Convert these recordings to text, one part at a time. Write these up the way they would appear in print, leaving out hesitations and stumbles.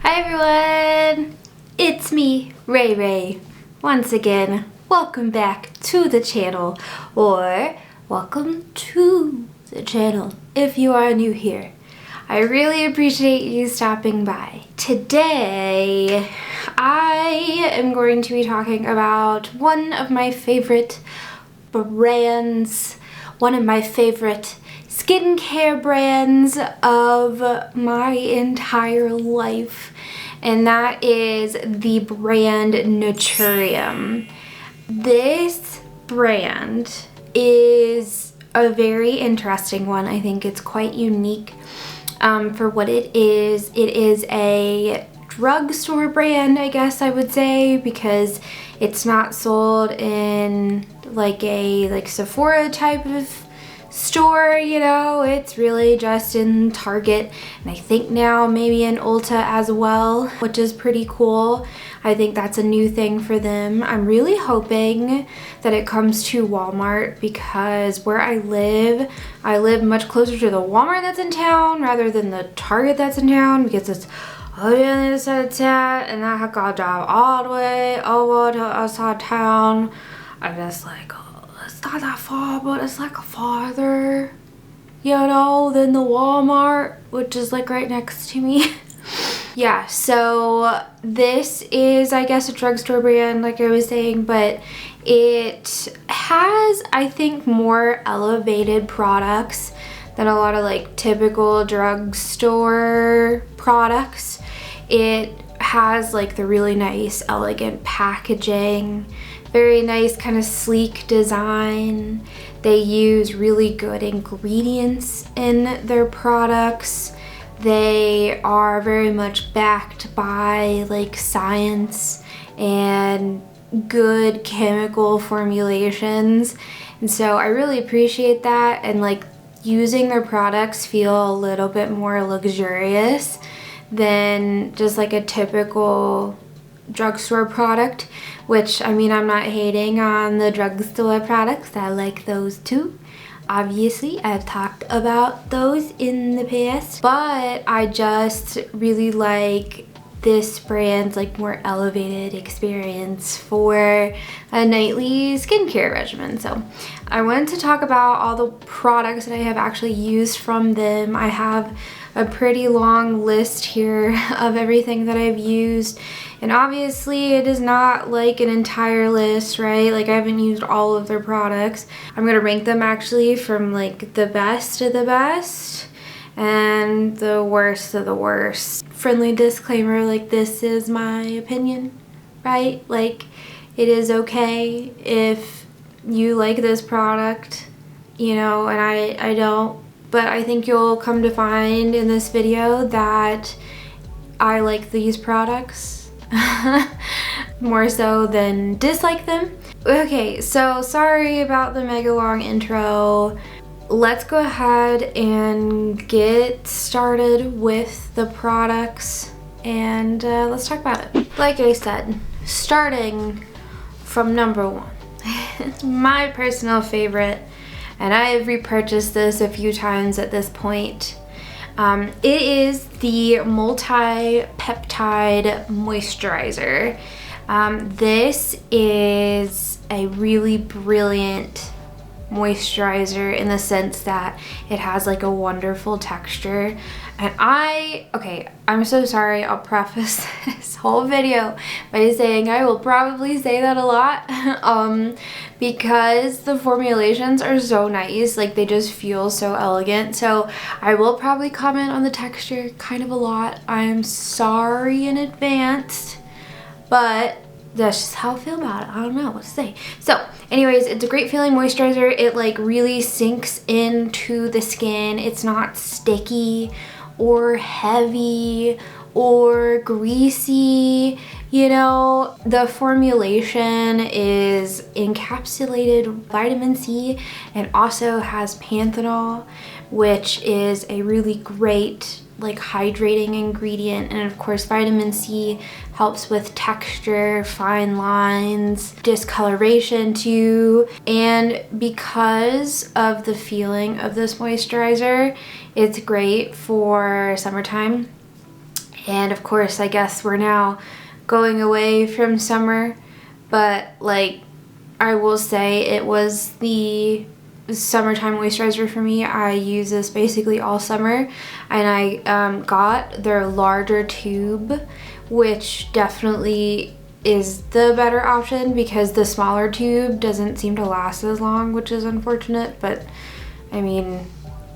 Hi everyone, it's me, Ray Ray. Once again, welcome back to the channel, or welcome to the channel if you are new here. I really appreciate you stopping by. Today, I am going to be talking about one of my favorite brands, one of my favorite skincare brands of my entire life, and that is the brand Naturium. This brand is a very interesting one. I think it's quite unique for what it is. It is a drugstore brand, I guess I would say, because it's not sold in like a Sephora type of store, you know. It's really just in Target, and I think now maybe in Ulta as well, which is pretty cool. I think that's a new thing for them. I'm really hoping that it comes to Walmart, because where I live much closer to the Walmart that's in town rather than the Target that's in town, because it's on the other side of town and I have got to drive all the way over to outside town. I'm just like, it's not that far, but it's like farther, you know, than the Walmart, which is like right next to me. Yeah, so this is, I guess, a drugstore brand, like I was saying, but it has, I think, more elevated products than a lot of like typical drugstore products. It has like the really nice, elegant packaging, very nice kind of sleek design. They use really good ingredients in their products. They are very much backed by like science and good chemical formulations. And so I really appreciate that, and like using their products feel a little bit more luxurious than just like a typical drugstore product, which, I mean, I'm not hating on the drugstore products. I like those too. Obviously, I've talked about those in the past, but I just really like this brand's like more elevated experience for a nightly skincare regimen. So I wanted to talk about all the products that I have actually used from them. I have a pretty long list here of everything that I've used, and obviously it is not like an entire list, right? Like, I haven't used all of their products. I'm gonna rank them actually from like the best of the best and the worst of the worst. Friendly disclaimer, like, this is my opinion, right? Like, it is okay if you like this product, you know, and I don't. But I think you'll come to find in this video that I like these products more so than dislike them. Okay, so sorry about the mega long intro. Let's go ahead and get started with the products, and let's talk about it. Like I said, starting from number one, my personal favorite, and I have repurchased this a few times at this point. It is the Multi-Peptide Moisturizer. This is a really brilliant moisturizer in the sense that it has like a wonderful texture. And I'm so sorry, I'll preface this whole video by saying I will probably say that a lot because the formulations are so nice, like they just feel so elegant. So I will probably comment on the texture kind of a lot. I'm sorry in advance, but that's just how I feel about it. I don't know what to say. So anyways, it's a great feeling moisturizer. It like really sinks into the skin. It's not sticky or heavy or greasy, you know. The formulation is encapsulated vitamin C and also has panthenol, which is a really great like hydrating ingredient. And of course, vitamin C helps with texture, fine lines, discoloration too. And because of the feeling of this moisturizer, it's great for summertime. And of course, I guess we're now going away from summer, but like I will say it was the summertime moisturizer for me. I use this basically all summer, and I got their larger tube, which definitely is the better option because the smaller tube doesn't seem to last as long, which is unfortunate, but I mean,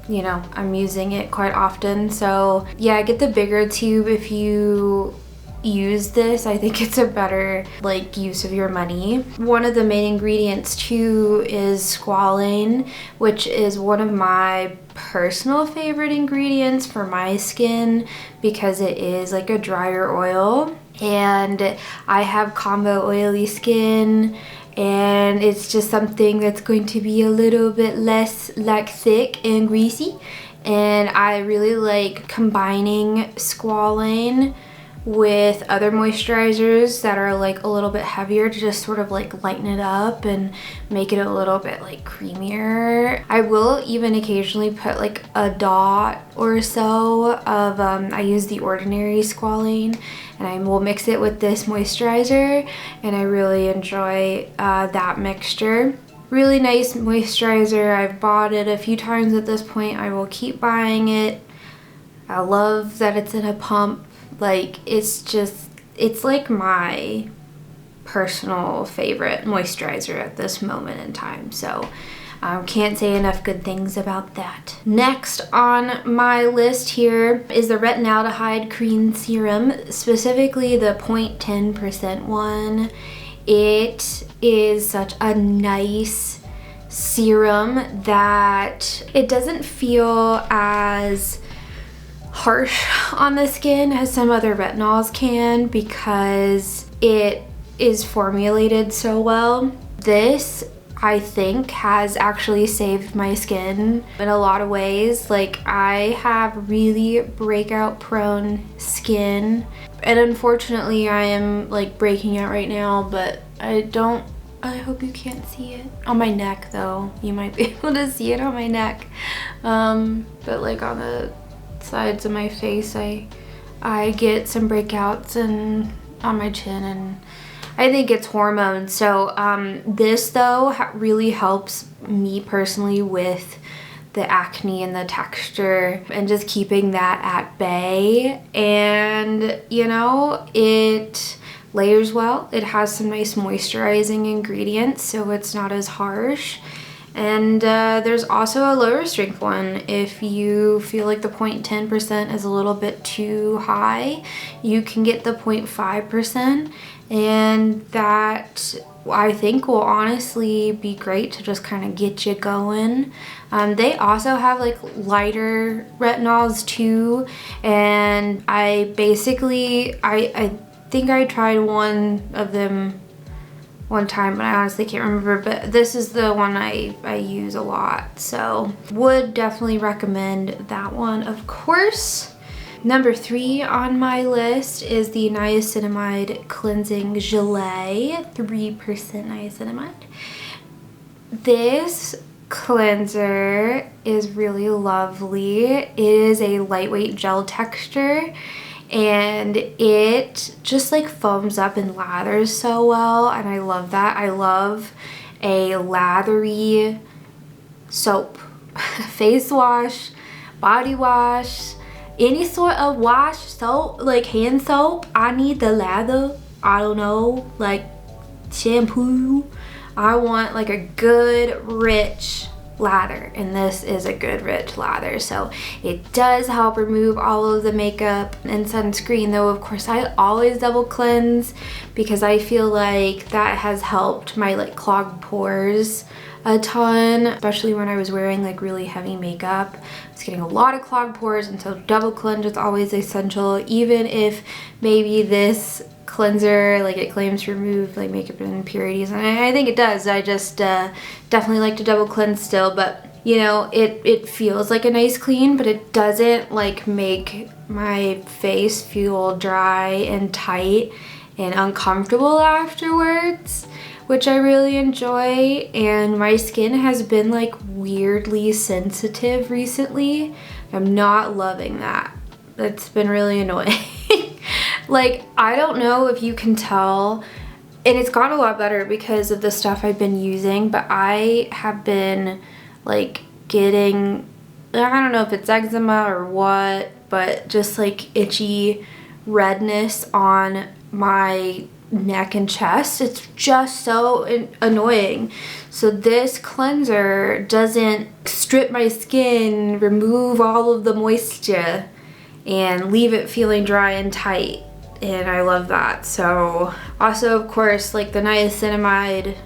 you know, I'm using it quite often. So yeah, get the bigger tube if you use this. I think it's a better like use of your money. One of the main ingredients too is squalane, which is one of my personal favorite ingredients for my skin because it is like a drier oil, and I have combo oily skin, and it's just something that's going to be a little bit less like thick and greasy, and I really like combining squalane with other moisturizers that are like a little bit heavier to just sort of like lighten it up and make it a little bit like creamier. I will even occasionally put like a dot or so of, I use the Ordinary squalane, and I will mix it with this moisturizer, and I really enjoy that mixture. Really nice moisturizer. I've bought it a few times at this point. I will keep buying it. I love that it's in a pump. Like, it's like my personal favorite moisturizer at this moment in time. So can't say enough good things about that. Next on my list here is the Retinaldehyde Cream Serum, specifically the 0.10% one. It is such a nice serum that it doesn't feel as harsh on the skin as some other retinols can because it is formulated so well. This, I think, has actually saved my skin in a lot of ways. Like, I have really breakout prone skin, and unfortunately I am like breaking out right now, but I hope you can't see it on my neck though. You might be able to see it on my neck, but like on the sides of my face I get some breakouts and on my chin, and I think it's hormones. So this though really helps me personally with the acne and the texture and just keeping that at bay. And you know, it layers well. It has some nice moisturizing ingredients, so it's not as harsh. And there's also a lower strength one. If you feel like the 0.10% is a little bit too high, you can get the 0.5%, and that I think will honestly be great to just kind of get you going. They also have like lighter retinols too, and I think I tried one of them one time, but I honestly can't remember, but this is the one I use a lot, so would definitely recommend that one, of course. Number 3 on my list is the Niacinamide Cleansing Gelee, 3% niacinamide. This cleanser is really lovely. It is a lightweight gel texture, and it just like foams up and lathers so well, and I love that. I love a lathery soap, face wash, body wash, any sort of wash, soap, like hand soap. I need the lather. I don't know, like shampoo. I want like a good rich lather, and this is a good rich lather, so it does help remove all of the makeup and sunscreen. Though of course I always double cleanse because I feel like that has helped my like clogged pores a ton, especially when I was wearing like really heavy makeup. I was getting a lot of clogged pores, and so double cleanse is always essential, even if maybe this cleanser, like it claims to remove like makeup and impurities, and I think it does. I just definitely like to double cleanse still, but you know, it feels like a nice clean, but it doesn't like make my face feel dry and tight and uncomfortable afterwards, which I really enjoy. And my skin has been like weirdly sensitive recently. I'm not loving that. That's been really annoying. Like, I don't know if you can tell, and it's gotten a lot better because of the stuff I've been using, but I have been like getting, I don't know if it's eczema or what, but just like itchy redness on my neck and chest. It's just so annoying. So this cleanser doesn't strip my skin, remove all of the moisture, and leave it feeling dry and tight. And I love that. So also, of course, like the niacinamide.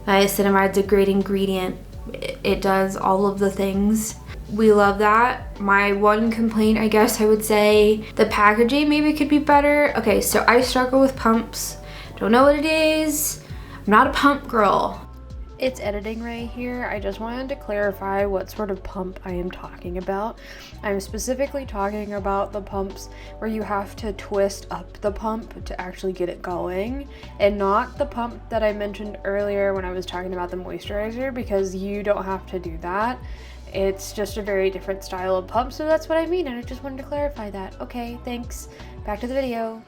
Niacinamide's a great ingredient. It does all of the things. We love that. My one complaint, I guess I would say, the packaging maybe could be better. Okay, so I struggle with pumps. Don't know what it is. I'm not a pump girl. It's editing right here. I just wanted to clarify what sort of pump I am talking about. I'm specifically talking about the pumps where you have to twist up the pump to actually get it going, and not the pump that I mentioned earlier when I was talking about the moisturizer, because you don't have to do that. It's just a very different style of pump, so that's what I mean, and I just wanted to clarify that. Okay, thanks. Back to the video.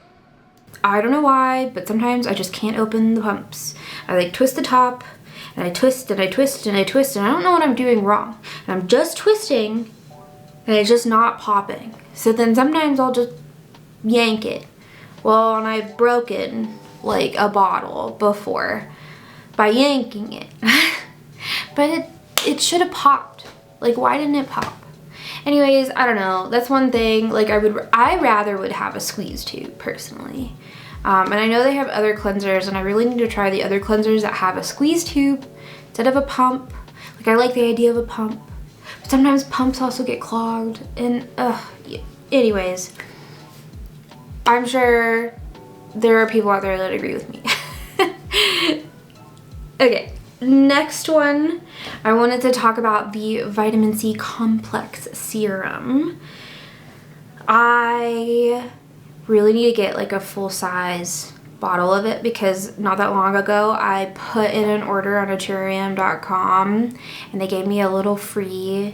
I don't know why, but sometimes I just can't open the pumps. I like twist the top, and I twist and I twist and I twist, and I don't know what I'm doing wrong. And I'm just twisting, and it's just not popping. So then sometimes I'll just yank it. Well, and I've broken like a bottle before by yanking it. But it should have popped. Like, why didn't it pop? Anyways, I don't know. That's one thing. Like, I rather would have a squeeze tube personally. And I know they have other cleansers, and I really need to try the other cleansers that have a squeeze tube instead of a pump. Like, I like the idea of a pump, but sometimes pumps also get clogged, and anyways, I'm sure there are people out there that agree with me. Okay, next one, I wanted to talk about the vitamin C complex serum. I really need to get like a full-size bottle of it, because not that long ago I put in an order on Naturium.com, and they gave me a little free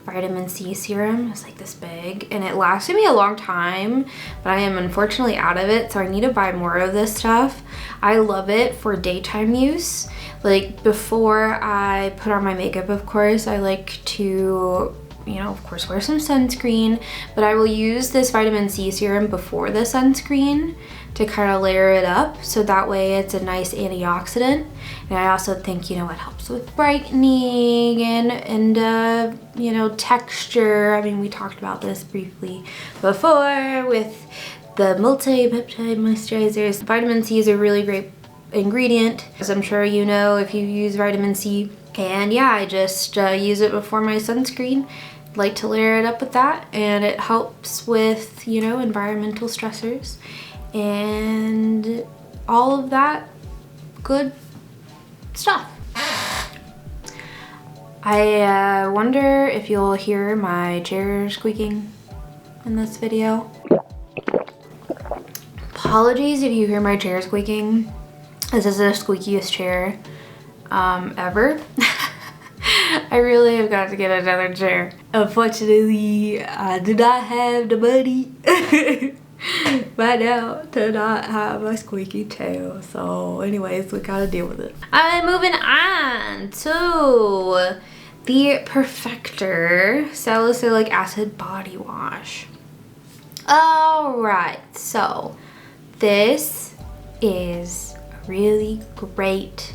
vitamin C serum. It's like this big, and it lasted me a long time, but I am unfortunately out of it, so I need to buy more of this stuff. I love it for daytime use. Like, before I put on my makeup, of course, I like to, you know, of course, wear some sunscreen, but I will use this vitamin C serum before the sunscreen to kind of layer it up, so that way it's a nice antioxidant. And I also think, you know, it helps with brightening and you know, texture. I mean, we talked about this briefly before with the Multi-Peptide Moisturizers. Vitamin C is a really great ingredient, as I'm sure you know if you use vitamin C. And yeah, I just use it before my sunscreen. Like to layer it up with that, and it helps with, you know, environmental stressors and all of that good stuff. I wonder if you'll hear my chair squeaking in this video. Apologies if you hear my chair squeaking. This is the squeakiest chair ever. I really have got to get another chair. Unfortunately, I do not have the money right now to not have a squeaky chair. So anyways, we gotta deal with it. I'm moving on to the Perfector Salicylic Acid Body Wash. Alright, so this is a really great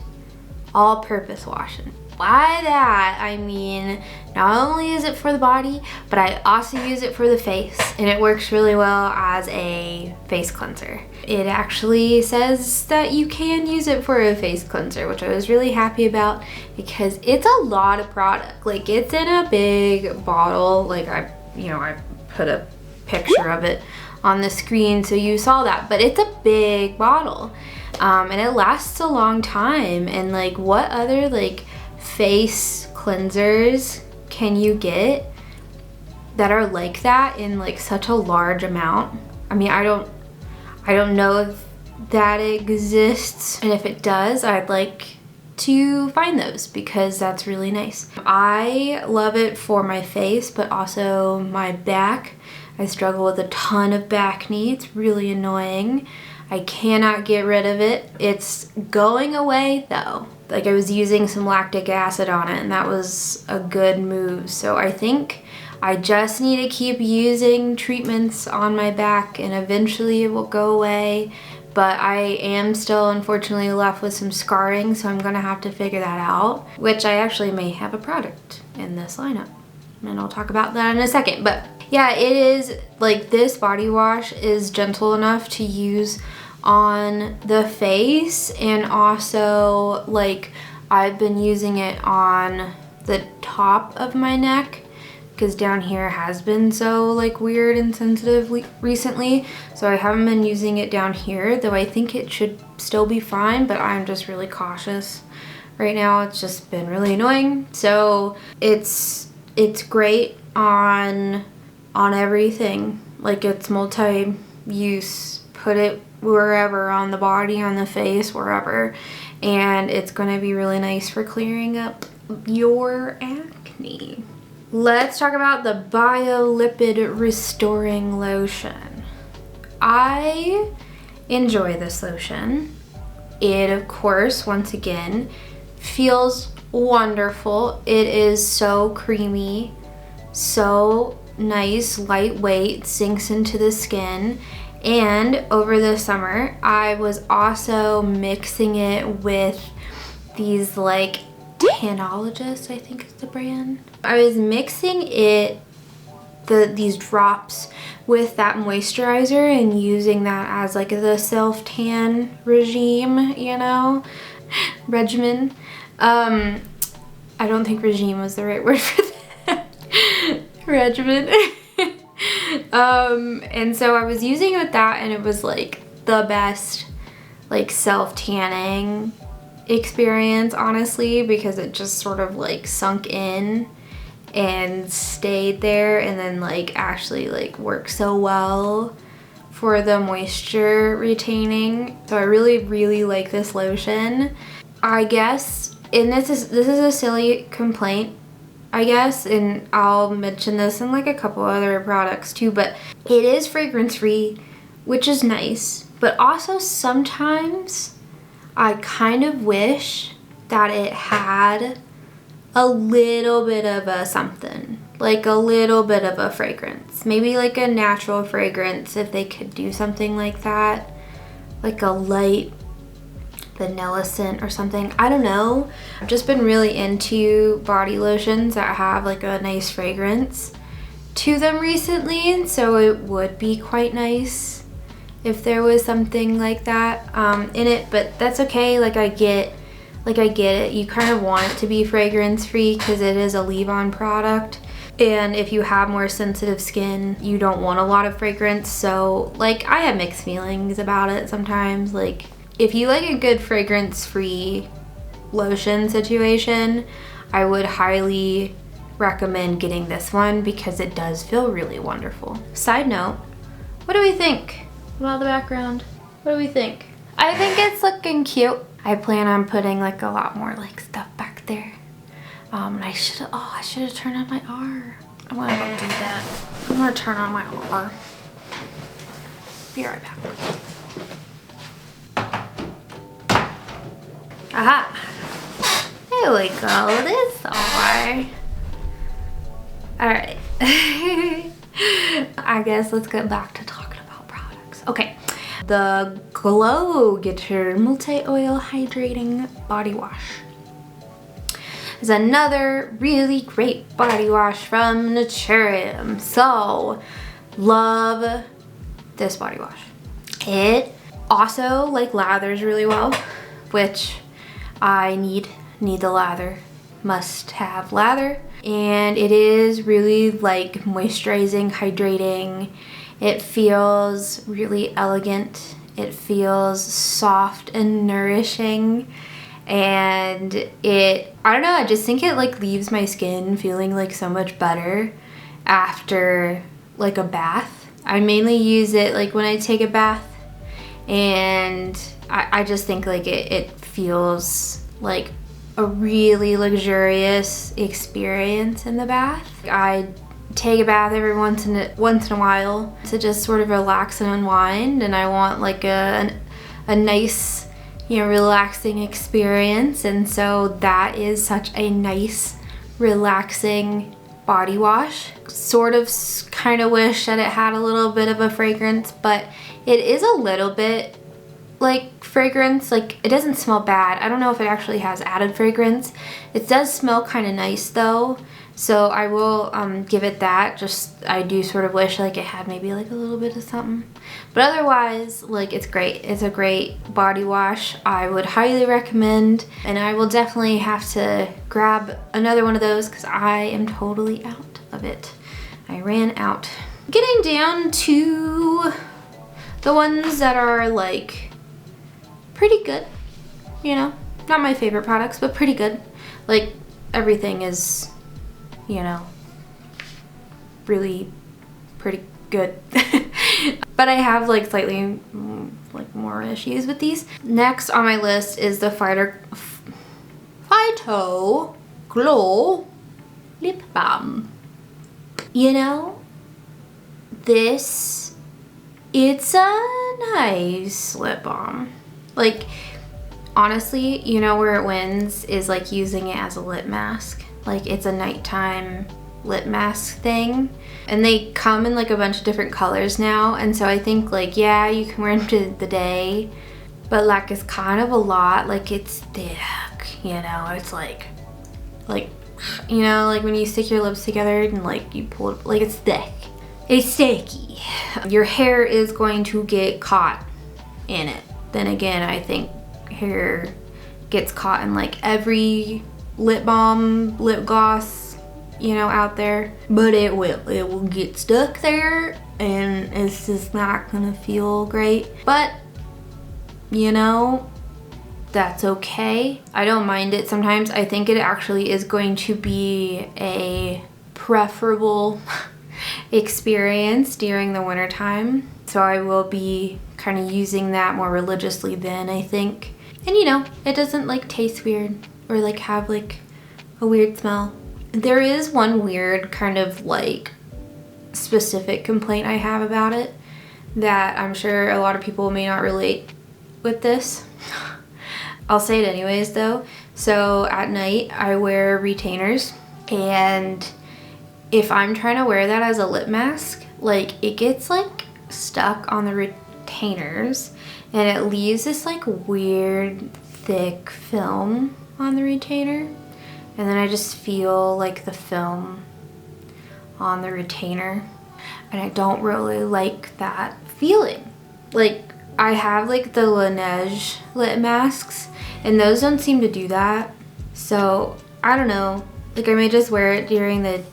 all-purpose washing. By that, I mean, not only is it for the body, but I also use it for the face, and it works really well as a face cleanser. It actually says that you can use it for a face cleanser, which I was really happy about, because it's a lot of product. Like, it's in a big bottle. Like, I put a picture of it on the screen so you saw that, but it's a big bottle, and it lasts a long time. And like, what other like face cleansers can you get that are like that in like such a large amount? I mean, I don't know if that exists, and if it does, I'd like to find those because that's really nice. I love it for my face, but also my back. I struggle with a ton of back knee. It's really annoying. I cannot get rid of it. It's going away though. Like, I was using some lactic acid on it and that was a good move. So I think I just need to keep using treatments on my back and eventually it will go away. But I am still unfortunately left with some scarring, so I'm gonna have to figure that out, which I actually may have a product in this lineup. And I'll talk about that in a second. But yeah, it is like, this body wash is gentle enough to use on the face, and also like I've been using it on the top of my neck because down here has been so like weird and sensitive recently, so I haven't been using it down here, though I think it should still be fine, but I'm just really cautious right now. It's just been really annoying. So it's great on everything. Like, it's multi-use, put it wherever on the body, on the face, wherever, and it's gonna be really nice for clearing up your acne. Let's talk about the Bio-Lipid Restoring Lotion. I enjoy this lotion. It, of course, once again, feels wonderful. It is so creamy, so nice, lightweight, sinks into the skin. And over the summer, I was also mixing it with these like Tanologist, I think is the brand. I was mixing it, these drops with that moisturizer and using that as like the self-tan regime, you know, regimen. I don't think regime was the right word for that. Regimen. And so I was using it with that, and it was like the best like self-tanning experience, honestly, because it just sort of like sunk in and stayed there, and then like actually like worked so well for the moisture retaining. So I really like this lotion. I guess, and this is a silly complaint, I guess, and I'll mention this in like a couple other products too, but it is fragrance free, which is nice, but also sometimes I kind of wish that it had a little bit of a something, like a little bit of a fragrance, maybe like a natural fragrance, if they could do something like that, like a light vanilla scent or something. I don't know. I've just been really into body lotions that have like a nice fragrance to them recently, so it would be quite nice if there was something like that in it, but that's okay. Like, I get it. You kind of want it to be fragrance free because it is a leave-on product, and if you have more sensitive skin, you don't want a lot of fragrance. So like, I have mixed feelings about it sometimes. Like, if you like a good fragrance free lotion situation, I would highly recommend getting this one because it does feel really wonderful. Side note, what do we think about the background? What do we think? I think it's looking cute. I plan on putting like a lot more like stuff back there. And I should have turned on my R. I'm gonna go do that. I'm gonna turn on my R. Be right back. Aha! There we go. This R. Alright. I guess let's get back to talking about products. Okay. The Glow Getter Multi-Oil Hydrating Body Wash is another really great body wash from Naturium. So, love this body wash. It also like lathers really well, which I need the lather. Must have lather. And it is really like moisturizing, hydrating. It feels really elegant. It feels soft and nourishing. And it, I don't know, I just think it like leaves my skin feeling like so much better after like a bath. I mainly use it like when I take a bath, and I just think like it feels like a really luxurious experience in the bath. I take a bath every once in a while to just sort of relax and unwind, and I want like a nice, you know, relaxing experience. And so that is such a nice, relaxing body wash. Sort of kind of wish that it had a little bit of a fragrance, but it is a little bit like fragrance. Like, it doesn't smell bad. I don't know if it actually has added fragrance. It does smell kind of nice though, so I will give it that. Just, I do sort of wish like it had maybe like a little bit of something, but otherwise, like, it's great. It's a great body wash. I would highly recommend, and I will definitely have to grab another one of those because I am totally out of it. I ran out. Getting down to the ones that are like pretty good, you know, not my favorite products, but pretty good. Like, everything is, you know, really pretty good. But I have like slightly like more issues with these. Next on my list is the Phyto-Glow Lip Balm. You know, it's a nice lip balm. Like, honestly, you know where it wins is like using it as a lip mask. Like, it's a nighttime lip mask thing, and they come in like a bunch of different colors now, and so I think like, yeah, you can wear them to the day, but like, it's kind of a lot. Like, it's thick, you know, it's like you know, like when you stick your lips together and like you pull it, like, it's thick, it's sticky. Your hair is going to get caught in it. Then again, I think hair gets caught in like every lip balm, lip gloss, you know, out there, but it will get stuck there, and it's just not gonna feel great. But, you know, that's okay. I don't mind it sometimes. I think it actually is going to be a preferable experience during the winter time, so I will be kind of using that more religiously then, I think. And you know, it doesn't like taste weird or like have like a weird smell. There is one weird kind of like specific complaint I have about it that I'm sure a lot of people may not relate with this. I'll say it anyways though. So at night I wear retainers, and if I'm trying to wear that as a lip mask, like, it gets like stuck on the retainers, and it leaves this like weird thick film on the retainer, and then I just feel like the film on the retainer, and I don't really like that feeling. Like, I have like the Laneige lip masks, and those don't seem to do that. So I don't know, like, I may just wear it during the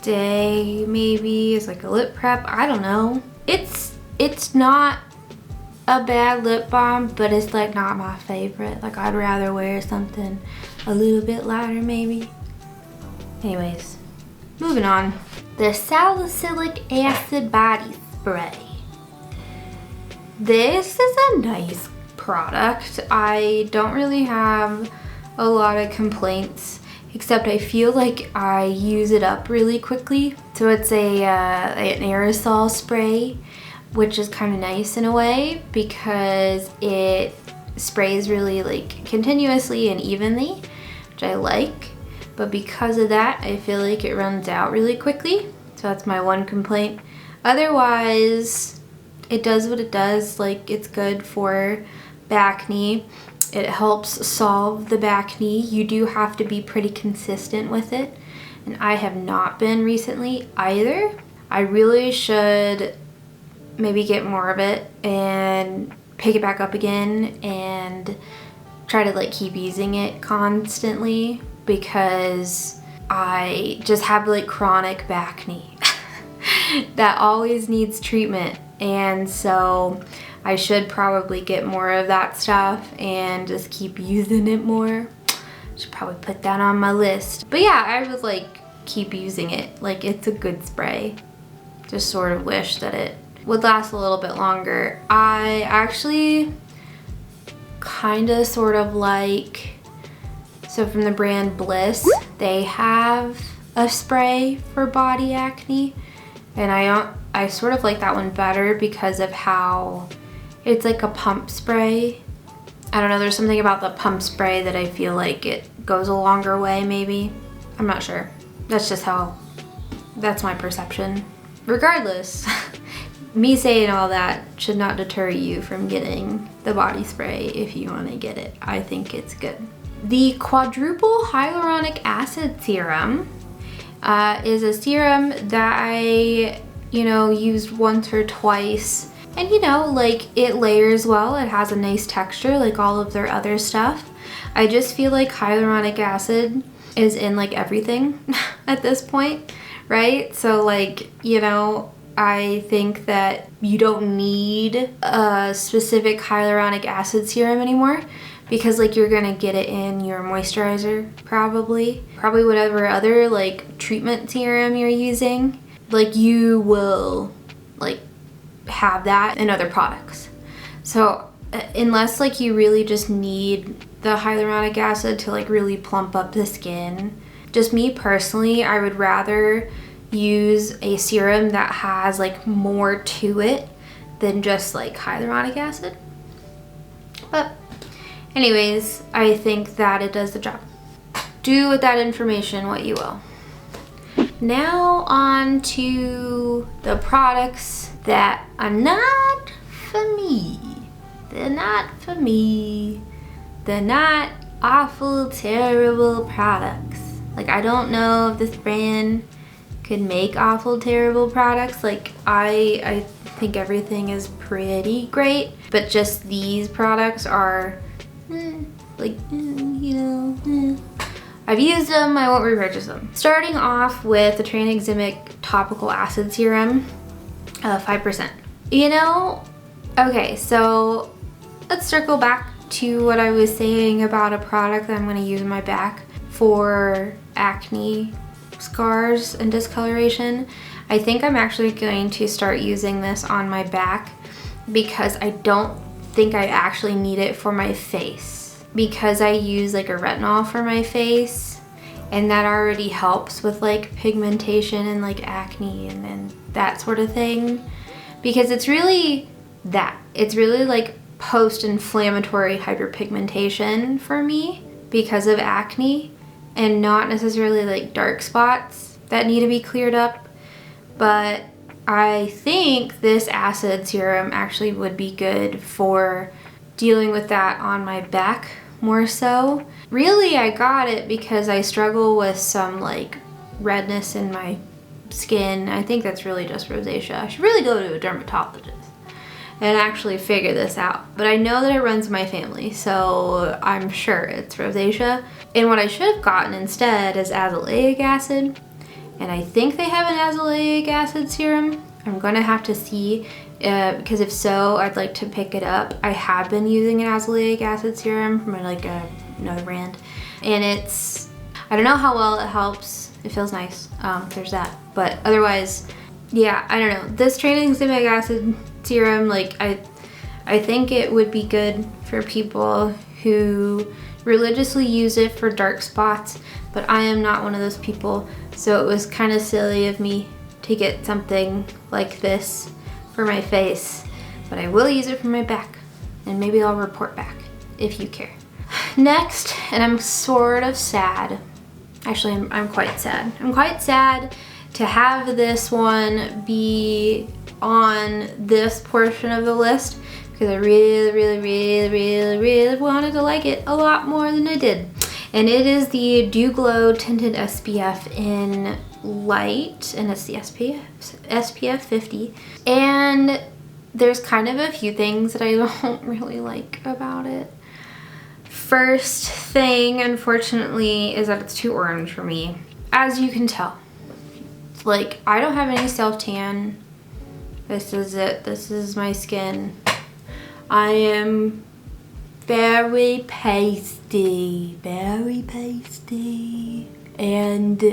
day, maybe as like a lip prep. I don't know. It's not a bad lip balm, but it's like not my favorite. Like, I'd rather wear something a little bit lighter maybe. Anyways, moving on. The Salicylic Acid Body Spray. This is a nice product. I don't really have a lot of complaints, except I feel like I use it up really quickly. So it's an aerosol spray, which is kind of nice in a way because it sprays really like continuously and evenly, which I like. But because of that, I feel like it runs out really quickly. So that's my one complaint. Otherwise, it does what it does. Like, it's good for back knee. It helps solve the back knee. You do have to be pretty consistent with it, and I have not been recently either. I really should maybe get more of it and pick it back up again and try to like keep using it constantly, because I just have like chronic back knee that always needs treatment, and so I should probably get more of that stuff and just keep using it more. Should probably put that on my list. But yeah, I would like keep using it. Like, it's a good spray. Just sort of wish that it would last a little bit longer. I actually kind of sort of like So from the brand Bliss, they have a spray for body acne, and I sort of like that one better because of how it's like a pump spray. I don't know, there's something about the pump spray that I feel like it goes a longer way maybe. I'm not sure. That's my perception. Regardless, me saying all that should not deter you from getting the body spray if you want to get it. I think it's good. The Quadruple Hyaluronic Acid Serum is a serum that I, used once or twice. And like it layers well, it has a nice texture like all of their other stuff. I just feel like hyaluronic acid is in like everything at this point, right? So like, I think that you don't need a specific hyaluronic acid serum anymore because like you're gonna get it in your moisturizer probably whatever other like treatment serum you're using, like you will like have that in other products. So unless like you really just need the hyaluronic acid to like really plump up the skin, just me personally, I would rather use a serum that has like more to it than just like hyaluronic acid. But anyways, I think that it does the job. Do with that information what you will. Now on to the products that are not for me. They're not for me. They're not awful, terrible products. Like, I don't know if this brand could make awful, terrible products. Like, I think everything is pretty great, but just these products are, I've used them, I won't repurchase them. Starting off with the Tranexemic Topical Acid Serum, 5%. Okay, so let's circle back to what I was saying about a product that I'm gonna use in my back for acne scars and discoloration. I think I'm actually going to start using this on my back because I don't think I actually need it for my face, because I use like a retinol for my face and that already helps with like pigmentation and like acne and that sort of thing, because it's really like post-inflammatory hyperpigmentation for me because of acne, and not necessarily like dark spots that need to be cleared up. But I think this acid serum actually would be good for dealing with that on my back more so. Really, I got it because I struggle with some like redness in my skin. I think that's really just rosacea. I should really go to a dermatologist and actually figure this out. But I know that it runs in my family, so I'm sure it's rosacea. And what I should have gotten instead is azelaic acid. And I think they have an azelaic acid serum. I'm gonna have to see, because if so, I'd like to pick it up. I have been using an azelaic acid serum from like another brand. And I don't know how well it helps. It feels nice, there's that. But otherwise, yeah, I don't know. This Tranexemic acid serum, like I think it would be good for people who religiously use it for dark spots, but I am not one of those people, so it was kind of silly of me to get something like this for my face, but I will use it for my back, and maybe I'll report back if you care. Next, and I'm sort of sad, actually I'm quite sad. I'm quite sad to have this one be on this portion of the list because I really wanted to like it a lot more than I did. And it is the Dew Glow Tinted SPF in Light, and it's the SPF 50. And there's kind of a few things that I don't really like about it. First thing, unfortunately, is that it's too orange for me. As you can tell. Like, I don't have any self-tan. This is it. This is my skin. I am very pasty. Very pasty. And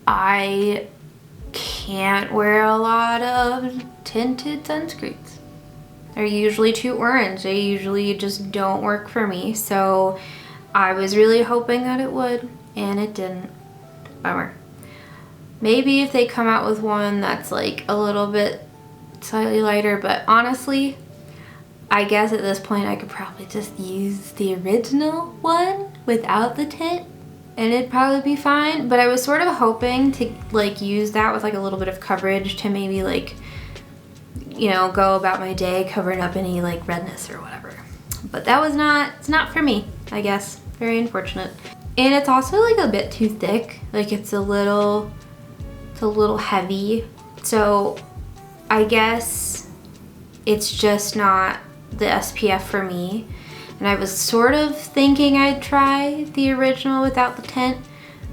I can't wear a lot of tinted sunscreens. They're usually too orange. They usually just don't work for me. So I was really hoping that it would, and it didn't. Bummer. Maybe if they come out with one that's like a little bit slightly lighter, but honestly, I guess at this point I could probably just use the original one without the tint and it'd probably be fine. But I was sort of hoping to like use that with like a little bit of coverage to maybe like, you know, go about my day covering up any like redness or whatever. But that was it's not for me, I guess. Very unfortunate. And it's also like a bit too thick. Like it's a little heavy. So I guess it's just not the SPF for me. And I was sort of thinking I'd try the original without the tint,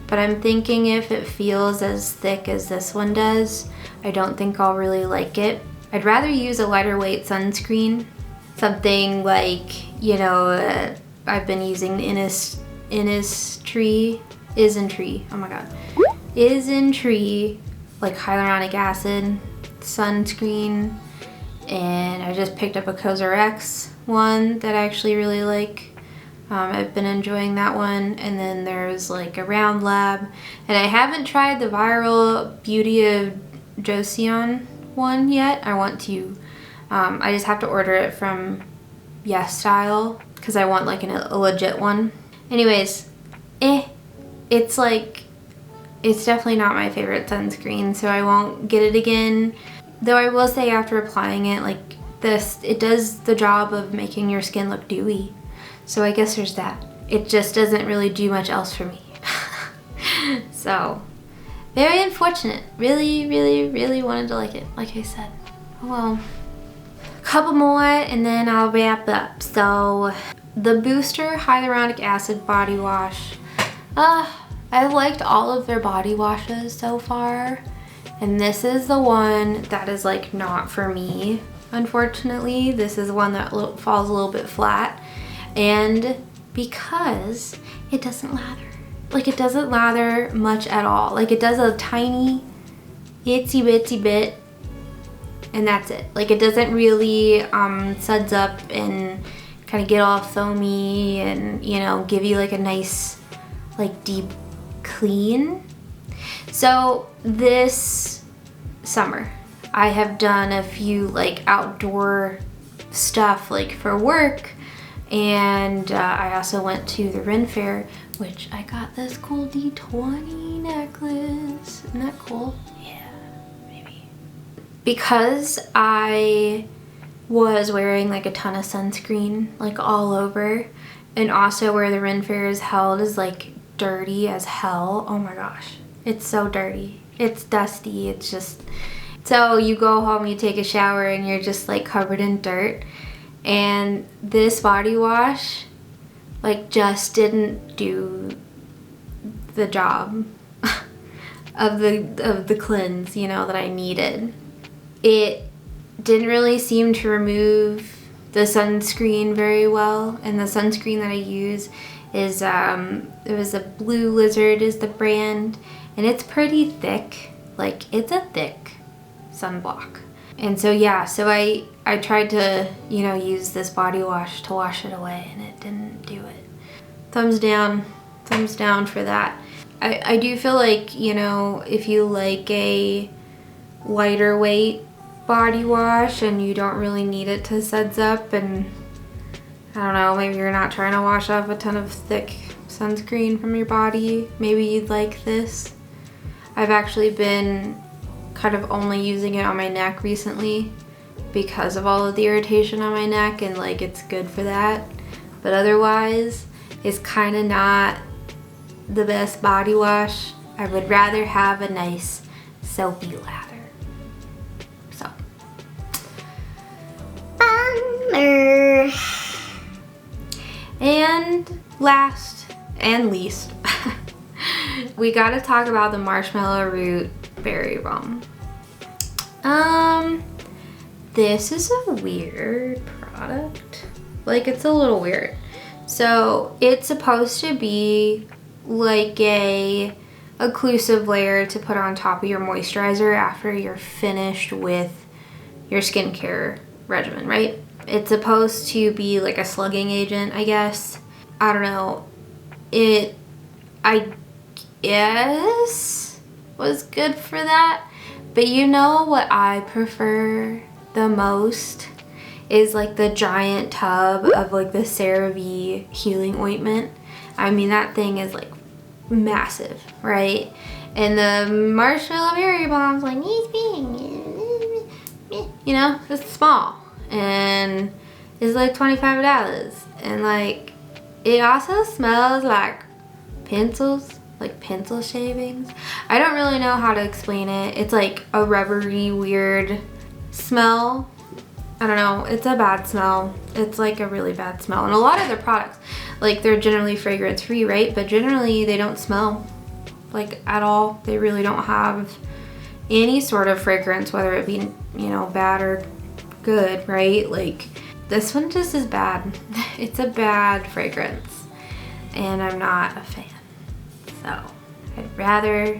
but I'm thinking if it feels as thick as this one does, I don't think I'll really like it. I'd rather use a lighter weight sunscreen, something like, you know, I've been using the Innisfree, oh my god, Innisfree, like hyaluronic acid sunscreen, and I just picked up a COSRX one that I actually really like. I've been enjoying that one. And then there's like a Round Lab, and I haven't tried the Viral Beauty of Joseon one yet. I want to. I just have to order it from Yes Style because I want like a legit one. Anyways, it's like, it's definitely not my favorite sunscreen, so I won't get it again. Though I will say after applying it, like this, it does the job of making your skin look dewy. So I guess there's that. It just doesn't really do much else for me. So, very unfortunate. Really, really, really wanted to like it, like I said. Oh well. A couple more and then I'll wrap up. So, the Booster Hyaluronic Acid Body Wash. I've liked all of their body washes so far. And this is the one that is like not for me, unfortunately. This is one that falls a little bit flat. And because it doesn't lather. Like it doesn't lather much at all. Like it does a tiny itsy bitsy bit and that's it. Like it doesn't really suds up and kind of get all foamy and, you know, give you like a nice like deep clean. So this summer I have done a few like outdoor stuff like for work, and I also went to the Ren Fair, which I got this cool D20 necklace. Isn't that cool? Yeah, maybe. Because I was wearing like a ton of sunscreen like all over, and also where the Ren Fair is held is like dirty as hell. Oh my gosh, it's so dirty. It's dusty. It's just, so you go home, you take a shower, and you're just like covered in dirt. And this body wash like just didn't do the job of the cleanse, you know, that I needed. It didn't really seem to remove the sunscreen very well, and the sunscreen that I use is it was a Blue Lizard is the brand, and it's pretty thick. Like it's a thick sunblock. And so yeah, so I tried to, you know, use this body wash to wash it away, and it didn't do it. Thumbs down for that. I do feel like, you know, if you like a lighter weight body wash and you don't really need it to suds up, and I don't know, maybe you're not trying to wash off a ton of thick sunscreen from your body, maybe you'd like this. I've actually been kind of only using it on my neck recently because of all of the irritation on my neck, and like it's good for that. But otherwise, it's kind of not the best body wash. I would rather have a nice soapy lather. So, bummer. And last and least, we gotta talk about the Marshmallow Root Berry Balm. This is a weird product. Like, it's a little weird. So it's supposed to be like a occlusive layer to put on top of your moisturizer after you're finished with your skincare regimen, right? It's supposed to be like a slugging agent, I guess. I don't know. it, I guess, was good for that. But you know what I prefer the most is like the giant tub of like the CeraVe healing ointment. I mean, that thing is like massive, right? And the Marshmallow berry bomb's like, you know, it's small and it's like $25. And like, it also smells like pencils, like pencil shavings. I don't really know how to explain it. It's like a rubbery, weird smell. I don't know, it's a bad smell. It's like a really bad smell. And a lot of their products, like they're generally fragrance free, right? But generally they don't smell like at all. They really don't have any sort of fragrance, whether it be, you know, bad or good, right? Like this one just is bad. It's a bad fragrance and I'm not a fan. So I'd rather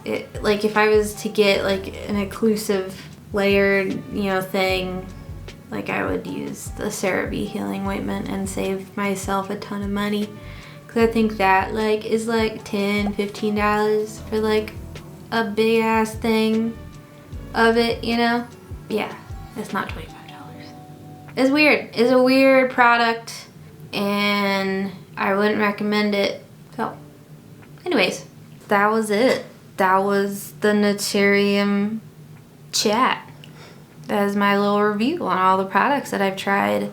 it, like if I was to get like an exclusive layered, you know, thing, like I would use the CeraVe healing ointment and save myself a ton of money, because I think that like is like $10-15 for like a big ass thing of it, you know? Yeah, it's not $25. It's weird. It's a weird product and I wouldn't recommend it. So anyways, that was it. That was the Naturium chat. That is my little review on all the products that I've tried.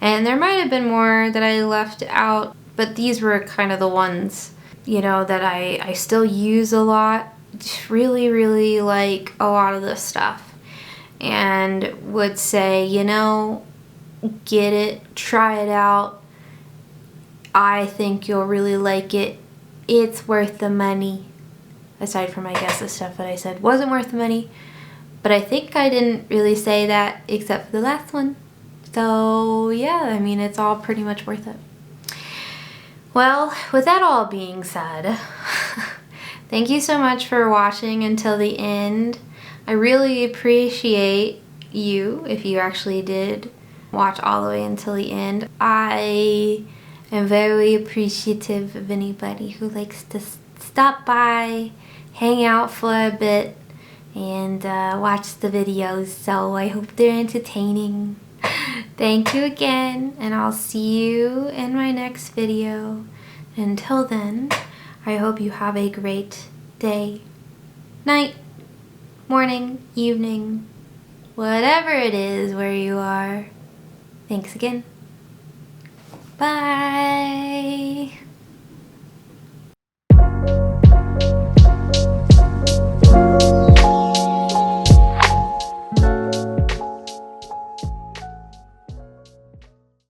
And there might have been more that I left out, but these were kind of the ones, you know, that I still use a lot. Just really, really like a lot of this stuff. And would say, you know, get it, try it out. I think you'll really like it. It's worth the money. Aside from, I guess, the stuff that I said wasn't worth the money. But I think I didn't really say that except for the last one. So yeah, I mean, it's all pretty much worth it. Well, with that all being said, thank you so much for watching until the end. I really appreciate you if you actually did watch all the way until the end. I am very appreciative of anybody who likes to stop by, hang out for a bit, and watch the videos, so I hope they're entertaining. Thank you again, and I'll see you in my next video. Until then, I hope you have a great day, night, morning, evening, whatever it is where you are. Thanks again. Bye.